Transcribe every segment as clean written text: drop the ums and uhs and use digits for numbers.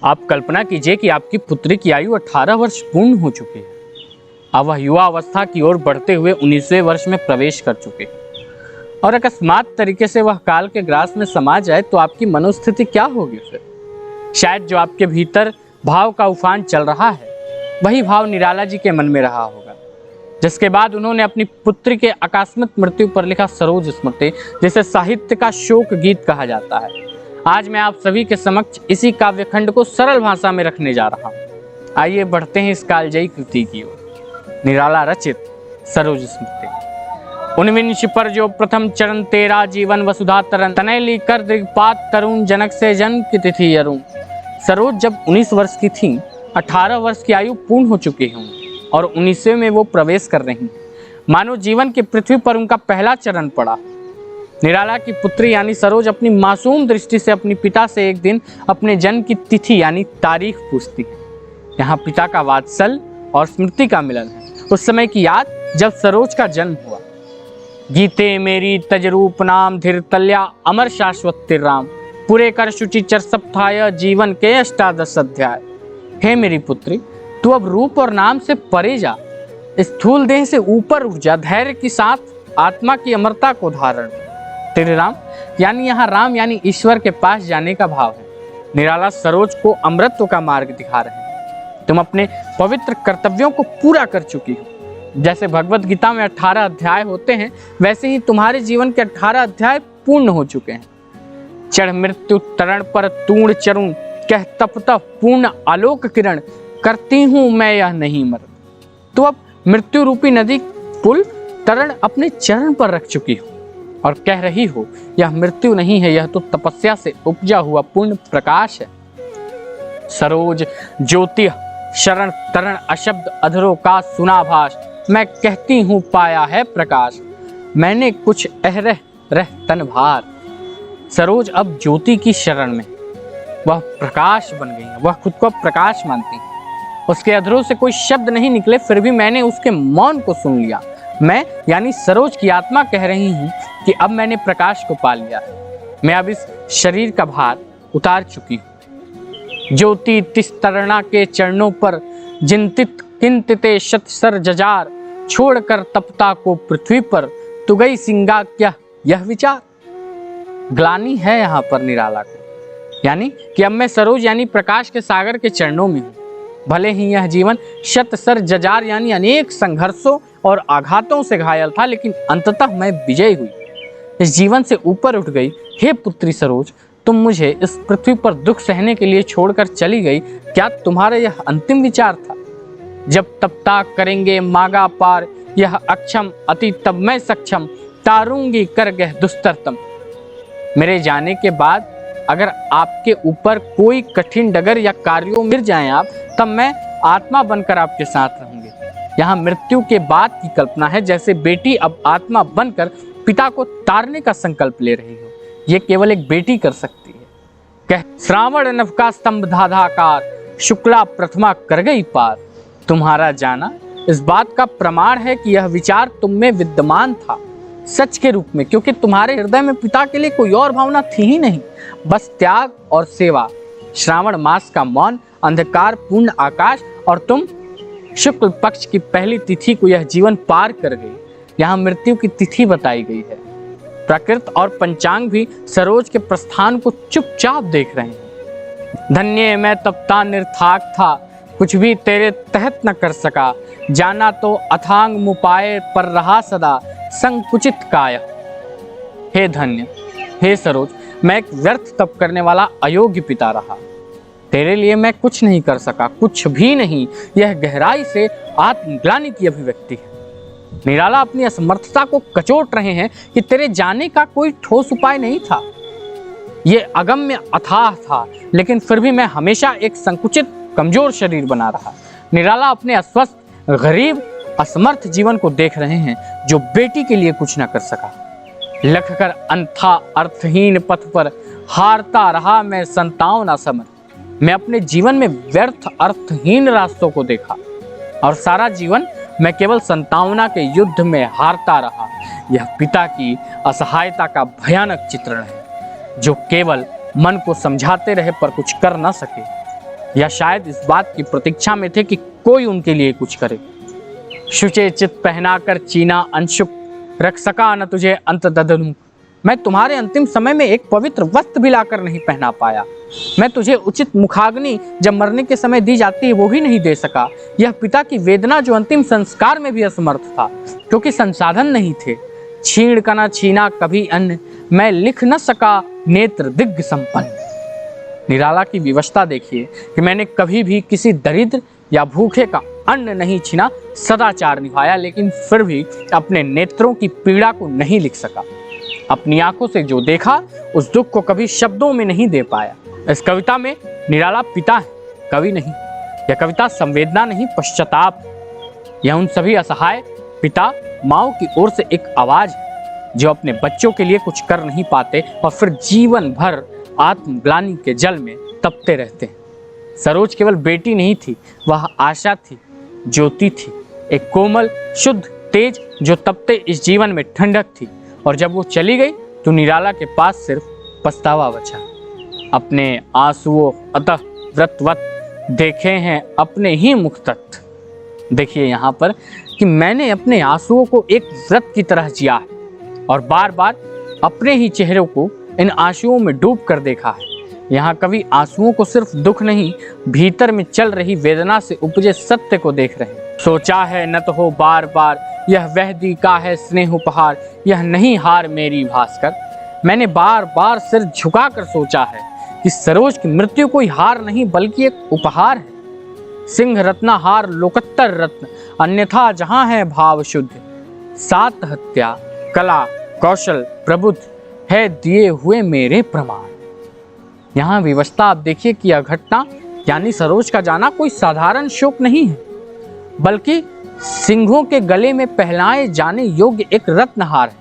आप कल्पना कीजिए कि आपकी पुत्री की आयु 18 वर्ष पूर्ण हो चुकी है। अब वह युवा अवस्था की ओर बढ़ते हुए 19वें वर्ष में प्रवेश कर चुके हैं और अकस्मात तरीके से वह काल के ग्रास में समा जाए तो आपकी मनोस्थिति क्या होगी फिर? शायद जो आपके भीतर भाव का उफान चल रहा है वही भाव निराला जी के मन में रहा होगा, जिसके बाद उन्होंने अपनी पुत्री के आकस्मिक मृत्यु पर लिखा सरोज स्मृति, जिसे साहित्य का शोक गीत कहा जाता है। आज मैं आप सभी के समक्ष इसी काव्यखंड को सरल भाषा में रखने जा रहा हूँ। आइए बढ़ते हैं इस कालजयी कृति की ओर। निराला रचित सरोज स्मृति। उनविंश पर जो प्रथम चरण तेरा जीवन वसुधा तरन, तनैली कर दिग्पात तरुण जनक से जन्म की तिथि अरुण। सरोज जब 19 वर्ष की थी, 18 वर्ष की आयु पूर्ण हो चुकी है और 19वें में वो प्रवेश कर रही हैं। मानव जीवन की पृथ्वी पर उनका पहला चरण पड़ा। निराला की पुत्री यानी सरोज अपनी मासूम दृष्टि से अपने पिता से एक दिन अपने जन्म की तिथि यानी तारीख पूछती है। यहाँ पिता का वात्सल्य और स्मृति का मिलन है। उस समय की याद जब सरोज का जन्म हुआ। गीते मेरी तजरूप नाम धीर तल्या अमर शाश्वत राम, पूरे कर शुचि चर सप्ताह जीवन के 18 अध्याय। हे मेरी पुत्री, तू अब रूप और नाम से परे जा, स्थूल देह से ऊपर उठ जा, धैर्य के साथ आत्मा की अमरता को धारण। तेरे राम यानी यहाँ राम यानी ईश्वर के पास जाने का भाव है। निराला सरोज को अमृतत्व का मार्ग दिखा रहे हैं। तुम अपने पवित्र कर्तव्यों को पूरा कर चुकी हो। जैसे भगवत गीता में 18 अध्याय होते हैं, वैसे ही तुम्हारे जीवन के 18 अध्याय पूर्ण हो चुके हैं। चढ़ मृत्यु तरण पर तूण चरुण, कह तप तप पूर्ण आलोक किरण, करती हूं मैं यह नहीं मर। तो अब मृत्यु रूपी नदी पुल तरण अपने चरण पर रख चुकी हो और कह रही हो यह मृत्यु नहीं है, यह तो तपस्या से उपजा हुआ पूर्ण प्रकाश है। सरोज ज्योति शरण तरण अशब्द अधरों का सुनाभास, मैं कहती हूँ पाया है प्रकाश, मैंने कुछ अहरह रह तन भार। सरोज अब ज्योति की शरण में, वह प्रकाश बन गई है। वह खुद को प्रकाश मानती है। उसके अधरों से कोई शब्द नहीं निकले, फिर भी मैंने उसके मौन को सुन लिया। मैं यानी सरोज की आत्मा कह रही हूँ कि अब मैंने प्रकाश को पा लिया है। मैं अब इस शरीर का भार उतार चुकी हूँ। ज्योति तिस्तरणा के चरणों पर जिंतित किंतिते शतसर जजार, छोड़कर तपता को पृथ्वी पर, तु गई सिंगा क्या यह विचार। ग्लानि है यहाँ पर निराला को, यानी कि अब मैं सरोज यानी प्रकाश के सागर के चरणों में हूँ। भले ही यह जीवन शतसर जजार यानी अनेक संघर्षों और आघातों से घायल था, लेकिन अंततः मैं विजयी हुई, इस जीवन से ऊपर उठ गई। हे पुत्री सरोज, तुम मुझे इस पृथ्वी पर दुख सहने के लिए छोड़कर चली गई। क्या तुम्हारा यह अंतिम विचार था? जब तपता करेंगे मागा पार, यह अक्षम अति तब मैं सक्षम, तारूंगी कर गह दुस्तरतम। मेरे जाने के बाद अगर आपके ऊपर कोई कठिन डगर या कार्यों मिल जाएं आप, तब मैं आत्मा बनकर आपके साथ रहूंगी। यहाँ मृत्यु के बाद की कल्पना है, जैसे बेटी अब आत्मा बनकर पिता को तारने का संकल्प ले रही हो। ये केवल एक बेटी कर सकती है। कह श्रावण नभ का स्तंभ धाधाकार, शुक्ला प्रथमा कर गई पार। तुम्हारा जाना इस बात का प्रमाण है कि यह विचार तुम में विद्यमान था सच के रूप में, क्योंकि तुम्हारे हृदय में पिता के लिए कोई और भावना थी ही नहीं, बस त्याग और सेवा। श्रावण मास का मौन, अंधकार पूर्ण आकाश, और तुम शुक्ल पक्ष की पहली तिथि को यह जीवन पार कर गई। यहाँ मृत्यु की तिथि बताई गई है। प्रकृति और पंचांग भी सरोज के प्रस्थान को चुपचाप देख रहे हैं। धन्य मैं तपता निर्थाक था, कुछ भी तेरे तहत न कर सका, जाना तो अथांग मुपाय पर रहा सदा, संकुचित काय। हे धन्य, हे सरोज, मैं एक व्यर्थ तप करने वाला अयोग्य पिता रहा। तेरे लिए मैं कुछ नहीं कर सका, कुछ भी नहीं। यह गहराई से आत्मग्लानि की अभिव्यक्ति है। निराला अपनी असमर्थता को कचोट रहे हैं कि तेरे जाने का कोई ठोस उपाय नहीं था। ये अगम्य अथाह था, लेकिन फिर भी मैं हमेशा एक संकुचित कमजोर शरीर बना रहा। निराला अपने अस्वस्थ गरीब असमर्थ जीवन को देख रहे हैं, जो बेटी के लिए कुछ न कर सका। लख कर अंथा अर्थहीन पथ पर, हारता रहा मैं संताओं न समर। मैं अपने जीवन में व्यर्थ अर्थहीन रास्तों को देखा और सारा जीवन मैं केवल संतावना के युद्ध में हारता रहा। यह पिता की असहायता का भयानक चित्रण है, जो केवल मन को समझाते रहे पर कुछ कर न सके। या शायद इस बात की प्रतीक्षा में थे कि कोई उनके लिए कुछ करे। शुचे चित पहनाकर चीना अंशुक, रख सका न तुझे अंत तदनुक। मैं तुम्हारे अंतिम समय में एक पवित्र वस्त्र भी लाकर नहीं पहना पाया। मैं तुझे उचित मुखाग्नि जब मरने के समय दी जाती है वो भी नहीं दे सका। यह पिता की वेदना जो अंतिम संस्कार में भी असमर्थ था, क्योंकि संसाधन नहीं थे। छीण का न छीना कभी अन्न, मैं लिख न सका नेत्र दिग्ग संपन्न। निराला की विवशता देखिए कि मैंने कभी भी किसी दरिद्र या भूखे का अन्न नहीं छीना, सदाचार निभाया, लेकिन फिर भी अपने नेत्रों की पीड़ा को नहीं लिख सका। अपनी आंखों से जो देखा उस दुख को कभी शब्दों में नहीं दे पाया। इस कविता में निराला पिता है, कवि नहीं। यह कविता संवेदना नहीं, पश्चाताप। यह उन सभी असहाय पिता माओ की ओर से एक आवाज है जो अपने बच्चों के लिए कुछ कर नहीं पाते और फिर जीवन भर आत्मग्लानि के जल में तपते रहते हैं। सरोज केवल बेटी नहीं थी, वह आशा थी, ज्योति थी, एक कोमल शुद्ध तेज जो तपते इस जीवन में ठंडक थी। और जब वो चली गई तो निराला के पास सिर्फ पछतावा बचा। अपने आंसुओं अतः व्रतवत देखे हैं अपने ही मुख तट। देखिए यहाँ पर कि मैंने अपने आंसुओं को एक व्रत की तरह जिया है और बार बार अपने ही चेहरों को इन आंसुओं में डूब कर देखा है। यहाँ कवि आंसुओं को सिर्फ दुख नहीं, भीतर में चल रही वेदना से उपजे सत्य को देख रहे हैं। सोचा है न तो हो बार बार, यह वह दी का है स्नेह उपहार, यह नहीं हार मेरी भास्कर। मैंने बार बार सिर झुकाकर सोचा है कि सरोज की मृत्यु कोई हार नहीं बल्कि एक उपहार है। सिंह रत्न हार लोकोत्तर रत्न, अन्यथा जहां है भाव शुद्ध। सात हत्या कला कौशल प्रबुद्ध है दिए हुए मेरे प्रमाण। यहाँ विवशता आप देखिए कि यह घटना यानी सरोज का जाना कोई साधारण शोक नहीं है, बल्कि सिंहों के गले में पहनाए जाने योग्य एक रत्नहार है।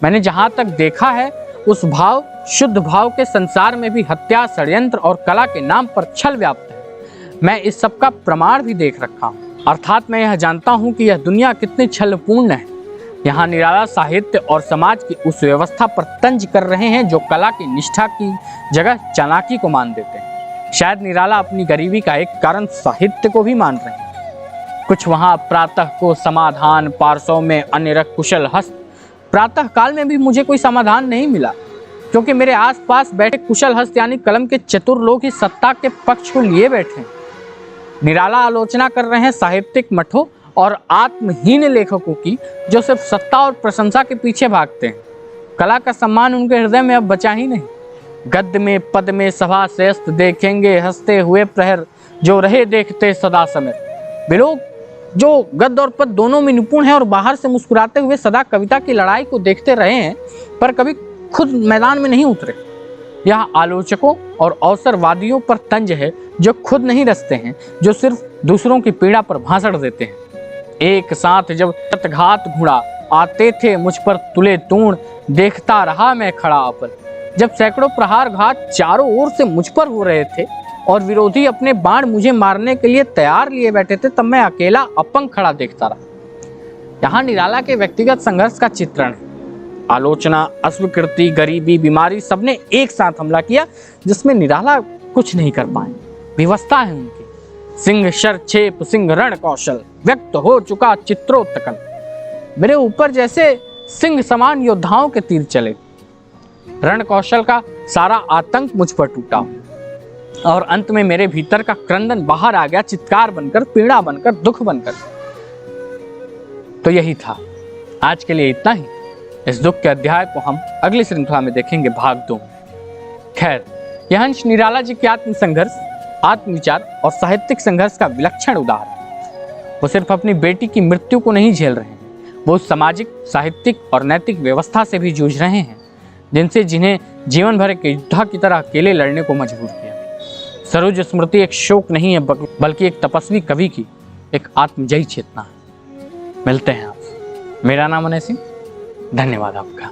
मैंने जहां तक देखा है उस भाव शुद्ध भाव के संसार में भी हत्या षड्यंत्र और कला के नाम पर छल व्याप्त है। मैं इस सब का प्रमाण भी देख रखा हूँ। अर्थात मैं यह जानता हूँ कि यह दुनिया कितनी छलपूर्ण है। यहाँ निराला साहित्य और समाज की उस व्यवस्था पर तंज कर रहे हैं जो कला की निष्ठा की जगह चालाकी को मान देते हैं। शायद निराला अपनी गरीबी का एक कारण साहित्य को भी मान रहे हैं। कुछ वहाँ प्रातः को समाधान पार्श्व में अन्य रख कुशल हस्त। प्रातः काल में भी मुझे कोई समाधान नहीं मिला, क्योंकि मेरे आसपास बैठे कुशल हस्त यानी कलम के चतुर लोग ही सत्ता के पक्ष को लिए बैठे हैं। निराला आलोचना कर रहे हैं साहित्यिक मठों और आत्महीन लेखकों की, जो सिर्फ सत्ता और प्रशंसा के पीछे भागते हैं। कला का सम्मान उनके हृदय में अब बचा ही नहीं। गद्य में पद में सभा श्रेष्ठ देखेंगे हंसते हुए प्रहर, जो रहे देखते सदा समय। वे लोग जो गद्य और पद दोनों में निपुण हैं और बाहर से मुस्कुराते हुए सदा कविता की लड़ाई को देखते रहे हैं, पर कभी खुद मैदान में नहीं उतरे। यह आलोचकों और अवसरवादियों पर तंज है जो खुद नहीं रचते हैं, जो सिर्फ दूसरों की पीड़ा पर भाषण देते हैं। एक साथ जब तटघात घुड़ा आते थे मुझ पर तुले तूण, देखता रहा मैं खड़ा अपन। जब सैकड़ों प्रहार घात चारों ओर से मुझ पर हो रहे थे और विरोधी अपने बाण मुझे मारने के लिए तैयार लिए बैठे थे, तब मैं अकेला अपंग खड़ा देखता रहा। यहाँ निराला के व्यक्तिगत संघर्ष का चित्रण है। आलोचना, अस्वीकृति, गरीबी, बीमारी सबने एक साथ हमला किया, जिसमें निराला कुछ नहीं कर पाए। विवशता है उनकी। सिंह शर छेप सिंह रण कौशल, व्यक्त हो चुका चित्रोत्कल। मेरे ऊपर जैसे सिंह समान योद्धाओं के तीर चले। रण कौशल का सारा आतंक मुझ पर टूटा और अंत में मेरे भीतर का क्रंदन बाहर आ गया, चित्कार बनकर, पीड़ा बनकर, दुख बनकर। तो यही था। आज के लिए इतना ही। इस दुख के अध्याय को हम अगली श्रृंखला में देखेंगे, भाग 2। खैर, यह अंश निराला जी के आत्मसंघर्ष, आत्मविचार और साहित्यिक संघर्ष का विलक्षण उदाहरण है। वो सिर्फ अपनी बेटी की मृत्यु को नहीं झेल रहे हैं, वो सामाजिक, साहित्यिक और नैतिक व्यवस्था से भी जूझ रहे हैं, जिन्हें जीवन भर के योद्धा की तरह अकेले लड़ने को मजबूर किया। सरोज स्मृति एक शोक नहीं है, बल्कि एक तपस्वी कवि की एक आत्मजयी चेतना है। मिलते हैं आपसे। मेरा नाम अनय सिंह। धन्यवाद आपका।